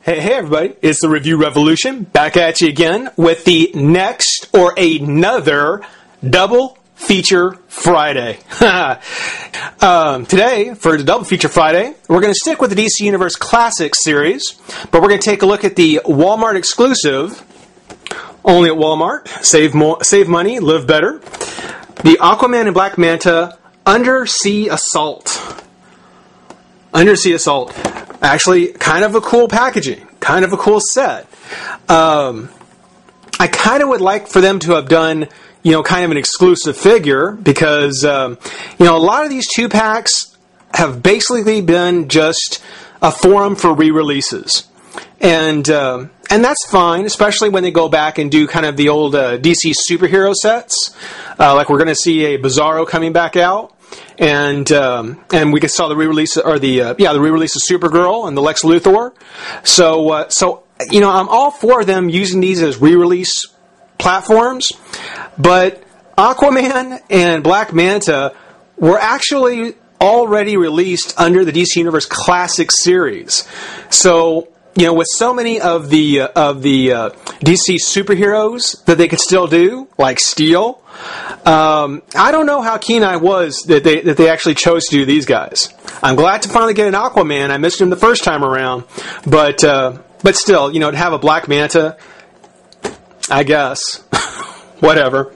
Hey everybody, it's the Review Revolution, back at you again with the next or another Double Feature Friday. Today, for the Double Feature Friday, we're going to stick with the DC Universe Classic series, but we're going to take a look at the Walmart exclusive, only at Walmart, save money, live better, the Aquaman and Black Manta Undersea Assault. Undersea Assault. Actually, kind of a cool packaging. Kind of a cool set. I kind of would like for them to have done, kind of an exclusive figure because, a lot of these 2-packs have basically been just a forum for re-releases. And that's fine, especially when they go back and do kind of the old DC superhero sets. Like we're going to see a Bizarro coming back out. And we saw the re-release, or the re-release of Supergirl and the Lex Luthor. So I'm all for them using these as re-release platforms, but Aquaman and Black Manta were actually already released under the DC Universe Classic series. So, with so many of the DC superheroes that they could still do, like Steel, I don't know how keen I was that they actually chose to do these guys. I'm glad to finally get an Aquaman. I missed him the first time around, but still, to have a Black Manta, I guess, whatever.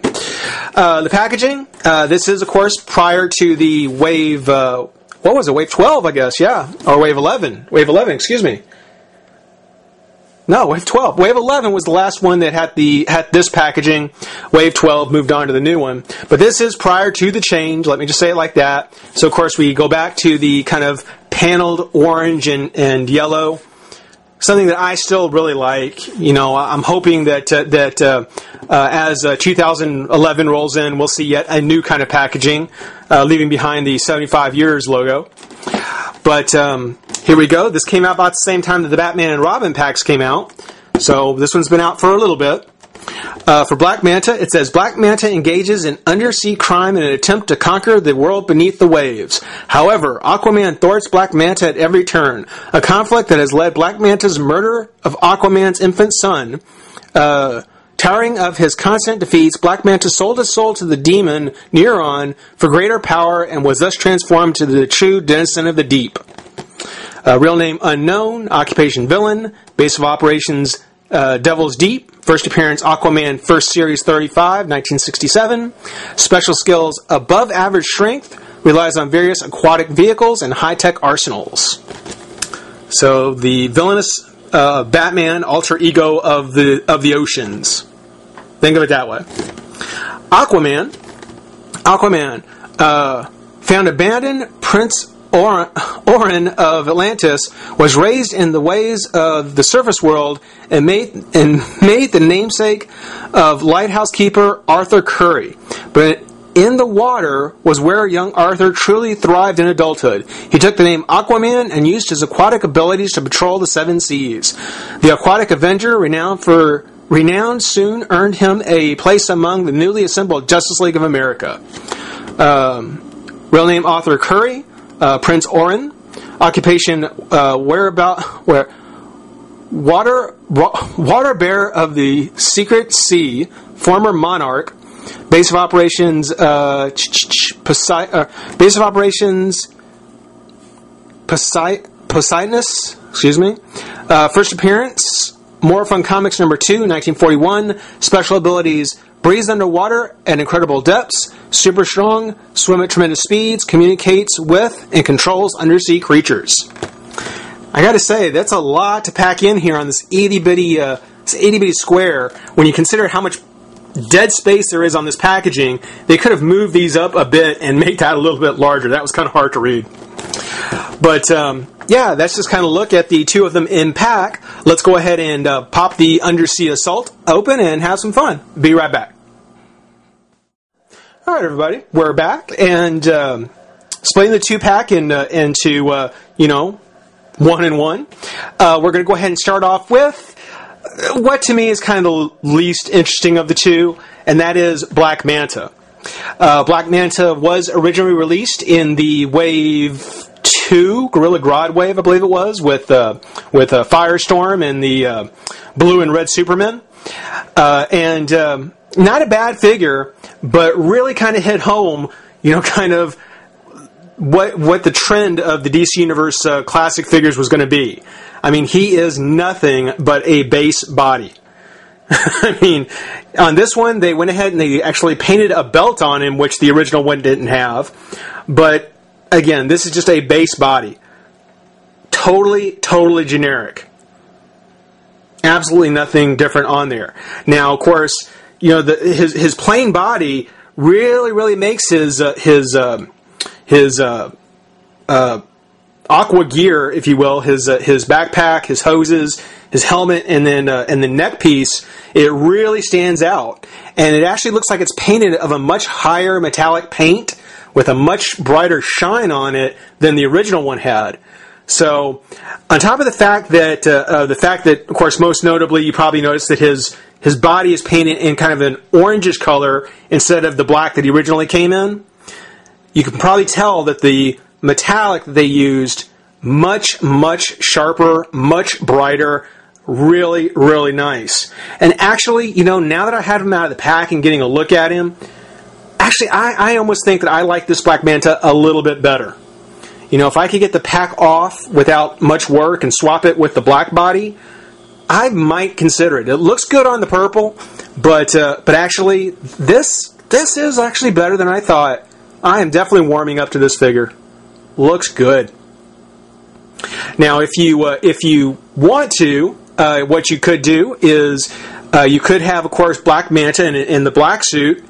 The packaging. This is, of course, prior to the wave. What was it? Wave 12, I guess. Yeah, or wave 11. Wave 11. Excuse me. No, Wave 12. Wave 11 was the last one that had this packaging. Wave 12 moved on to the new one. But this is prior to the change. Let me just say it like that. So, of course, we go back to the kind of paneled orange and yellow. Something that I still really like. I'm hoping that as 2011 rolls in, we'll see yet a new kind of packaging, leaving behind the 75 years logo. But here we go. This came out about the same time that the Batman and Robin packs came out. So this one's been out for a little bit. For Black Manta, it says, Black Manta engages in undersea crime in an attempt to conquer the world beneath the waves. However, Aquaman thwarts Black Manta at every turn. A conflict that has led Black Manta's murder of Aquaman's infant son. Tiring of his constant defeats, Black Manta sold his soul to the demon Neuron for greater power and was thus transformed to the true denizen of the deep. Real name unknown, occupation villain, base of operations Devil's Deep, first appearance Aquaman, first series 35, 1967. Special skills above average strength, relies on various aquatic vehicles and high-tech arsenals. So the villainous Batman alter ego of the oceans. Think of it that way. Aquaman found abandoned Prince Orin of Atlantis, was raised in the ways of the surface world and made the namesake of lighthouse keeper Arthur Curry. But in the water was where young Arthur truly thrived in adulthood. He took the name Aquaman and used his aquatic abilities to patrol the 7 seas. The aquatic Avenger, renowned soon earned him a place among the newly assembled Justice League of America. Real name Arthur Curry. Prince Orin, occupation water bear of the secret sea, former monarch, base of operations Poseidonus, first appearance Morph on Comics number 2, 1941, special abilities breathes underwater at incredible depths, super strong, swim at tremendous speeds, communicates with and controls undersea creatures. I gotta say, that's a lot to pack in here on this itty bitty square. When you consider how much dead space there is on this packaging, they could have moved these up a bit and made that a little bit larger. That was kind of hard to read. But that's just kind of look at the two of them in pack. Let's go ahead and pop the Undersea Assault open and have some fun. Be right back. All right, everybody, we're back, and splitting the 2-pack into 1 and 1. We're going to go ahead and start off with what to me is kind of the least interesting of the two, and that is Black Manta. Black Manta was originally released in the Wave 2 Gorilla Grodd wave, I believe it was, with Firestorm and the blue and red Superman. And not a bad figure, but really kind of hit home, kind of what the trend of the DC Universe classic figures was going to be. I mean, he is nothing but a base body. I mean, on this one, they went ahead and they actually painted a belt on him, which the original one didn't have. But, again, this is just a base body. Totally generic. Absolutely nothing different on there. Now, of course, his plain body really makes his aqua gear, if you will, his backpack, his hoses, his helmet, and the neck piece. It really stands out, and it actually looks like it's painted of a much higher metallic paint with a much brighter shine on it than the original one had. So, on top of the fact that, of course, most notably, you probably noticed that his body is painted in kind of an orangish color instead of the black that he originally came in. You can probably tell that the metallic that they used, much sharper, much brighter, really nice. And actually, now that I have him out of the pack and getting a look at him, actually, I almost think that I like this Black Manta a little bit better. If I could get the pack off without much work and swap it with the black body, I might consider it. It looks good on the purple, but actually, this is actually better than I thought. I am definitely warming up to this figure. Looks good. Now, if you want to, what you could do is you could have, of course, Black Manta in the black suit,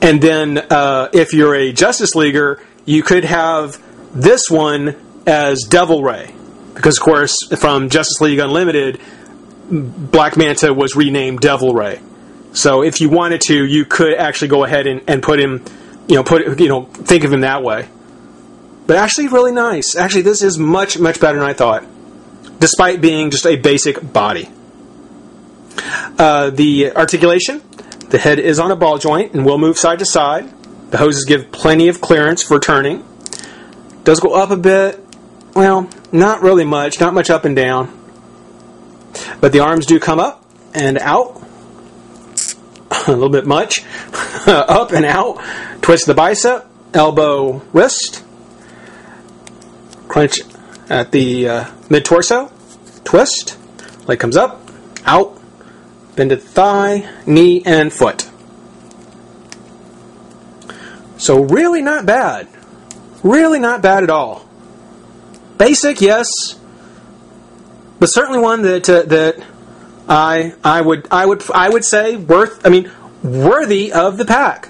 and then if you're a Justice Leaguer, you could have this one as Devil Ray, because, of course, from Justice League Unlimited, Black Manta was renamed Devil Ray. So, if you wanted to, you could actually go ahead and put him. Think of him that way. But actually, really nice. Actually, this is much better than I thought, despite being just a basic body. The articulation, the head is on a ball joint and will move side to side. The hoses give plenty of clearance for turning. Does go up a bit. Well, not really much. Not much up and down. But the arms do come up and out. A little bit much. Up and out. Twist the bicep, elbow, wrist. Crunch at the mid-torso. Twist. Leg comes up, out. Bend at the thigh, knee, and foot. So really not bad. Really not bad at all. Basic, yes. But certainly one that I would say worthy of the pack.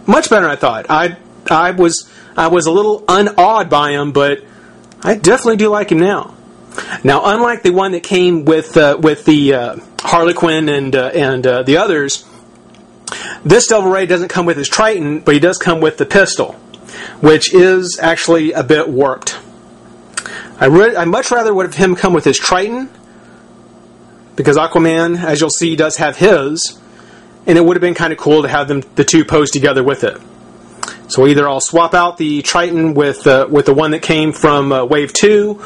Much better than I thought. I was a little unawed by him, but I definitely do like him now. Now, unlike the one that came with the Harley Quinn and the others, this Devil Ray doesn't come with his Triton, but he does come with the pistol, which is actually a bit warped. I much rather would have him come with his Triton, because Aquaman, as you'll see, does have his, and it would have been kind of cool to have the two pose together with it. So either I'll swap out the Triton with the one that came from Wave 2,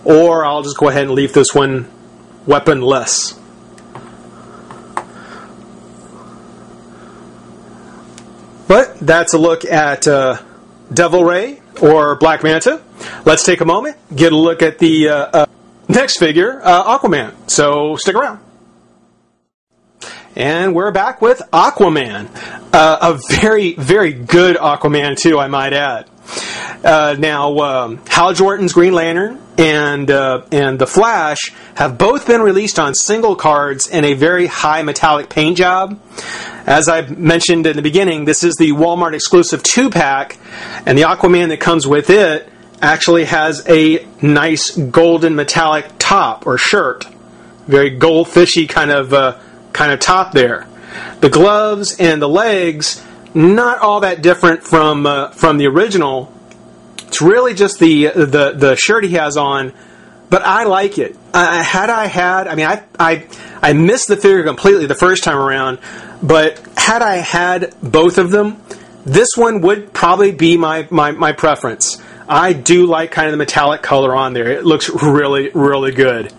or I'll just go ahead and leave this one weaponless. But that's a look at Devil Ray or Black Manta. Let's take a moment, get a look at the next figure, Aquaman. So stick around. And we're back with Aquaman. A very, very good Aquaman, too, I might add. Now, Hal Jordan's Green Lantern and The Flash have both been released on single cards in a very high metallic paint job. As I mentioned in the beginning, this is the Walmart exclusive 2-pack, and the Aquaman that comes with it actually has a nice golden metallic top or shirt. Very goldfishy kind of top there. The gloves and the legs, not all that different from the original. It's really just the shirt he has on, but I like it. I missed the figure completely the first time around, but had I had both of them, this one would probably be my preference. I do like kind of the metallic color on there. It looks really, really good.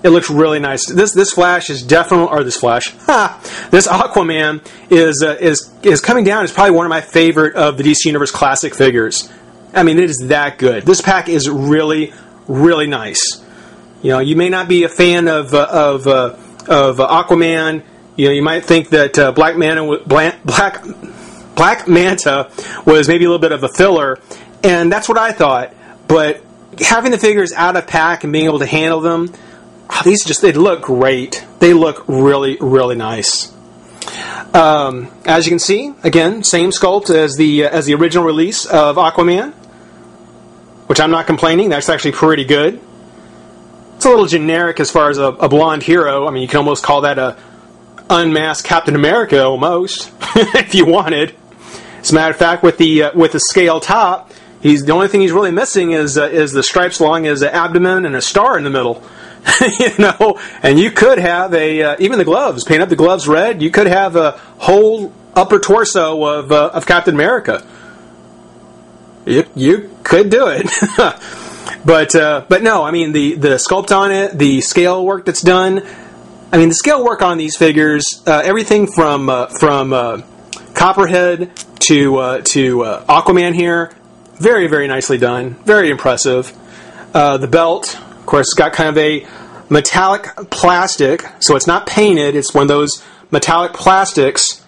It looks really nice. This Flash is definitely, or this Aquaman is coming down as probably one of my favorite of the DC Universe Classic figures. I mean, it is that good. This pack is really, really nice. You know, you may not be a fan of Aquaman. You know, you might think that Black Manta was maybe a little bit of a filler, and that's what I thought. But having the figures out of pack and being able to handle them, they look great. They look really, really nice. As you can see, again, same sculpt as the original release of Aquaman, which I'm not complaining. That's actually pretty good. It's a little generic as far as a blonde hero. I mean, you can almost call that a unmasked Captain America, almost, if you wanted. As a matter of fact, with the scale top, the only thing he's really missing is the stripes along his abdomen and a star in the middle. You know, and you could have even the gloves. Paint up the gloves red. You could have a whole upper torso of Captain America. You could do it. But no, I mean the sculpt on it, the scale work that's done. I mean the scale work on these figures, everything from Copperhead to Aquaman here, very, very nicely done, very impressive. The belt, of course, got kind of a metallic plastic, so it's not painted. It's one of those metallic plastics,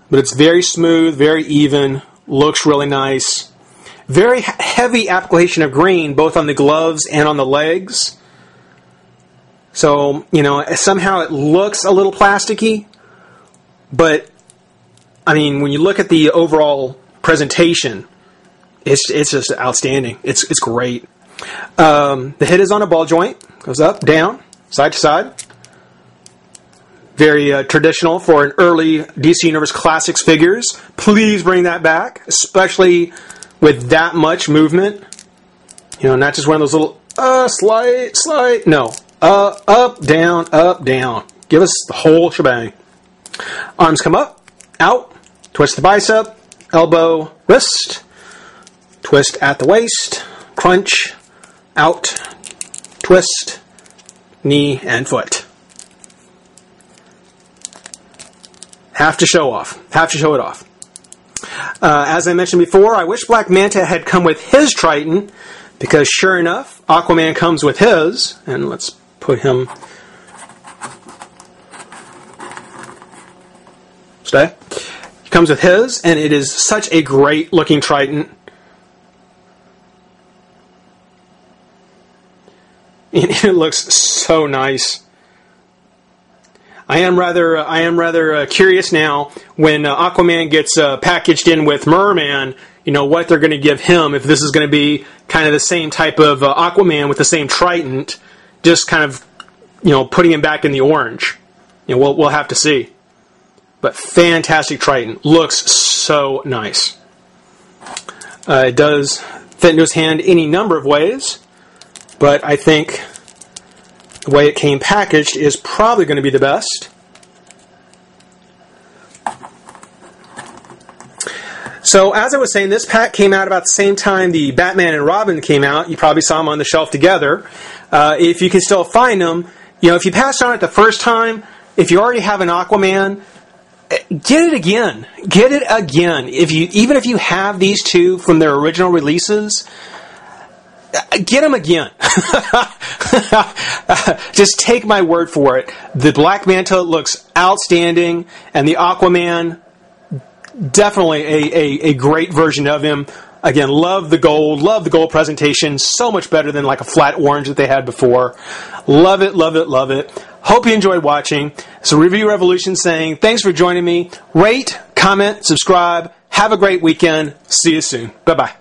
but it's very smooth, very even, looks really nice. Very heavy application of green, both on the gloves and on the legs. So, you know, somehow it looks a little plasticky, but, I mean, when you look at the overall presentation, it's just outstanding. It's great. The head is on a ball joint. Goes up, down, side to side. Very traditional for an early DC Universe Classics figures. Please bring that back, especially with that much movement. You know, not just one of those little slide. No, up, down. Give us the whole shebang. Arms come up, out, twist the bicep, elbow, wrist, twist at the waist, crunch, out, twist, knee, and foot. Have to show it off. As I mentioned before, I wish Black Manta had come with his Triton, because sure enough, Aquaman comes with his. And let's put him... Stay. He comes with his, and it is such a great looking Triton. It looks so nice. I am rather curious now when Aquaman gets packaged in with Merman. You know what they're going to give him, if this is going to be kind of the same type of Aquaman with the same trident, just kind of, you know, putting him back in the orange. You know, we'll have to see. But fantastic Triton, looks so nice. It does fit into his hand any number of ways. But I think the way it came packaged is probably going to be the best. So, as I was saying, this pack came out about the same time the Batman and Robin came out. You probably saw them on the shelf together. If you can still find them, you know, if you passed on it the first time, if you already have an Aquaman, get it again. Get it again. Even if you have these two from their original releases, get them again. Just take my word for it. The Black Manta looks outstanding, and the Aquaman, definitely a great version of him. Again, love the gold presentation. So much better than like a flat orange that they had before. Love it, love it, love it. Hope you enjoyed watching. So Review Revolution saying thanks for joining me. Rate, comment, subscribe. Have a great weekend. See you soon. Bye-bye.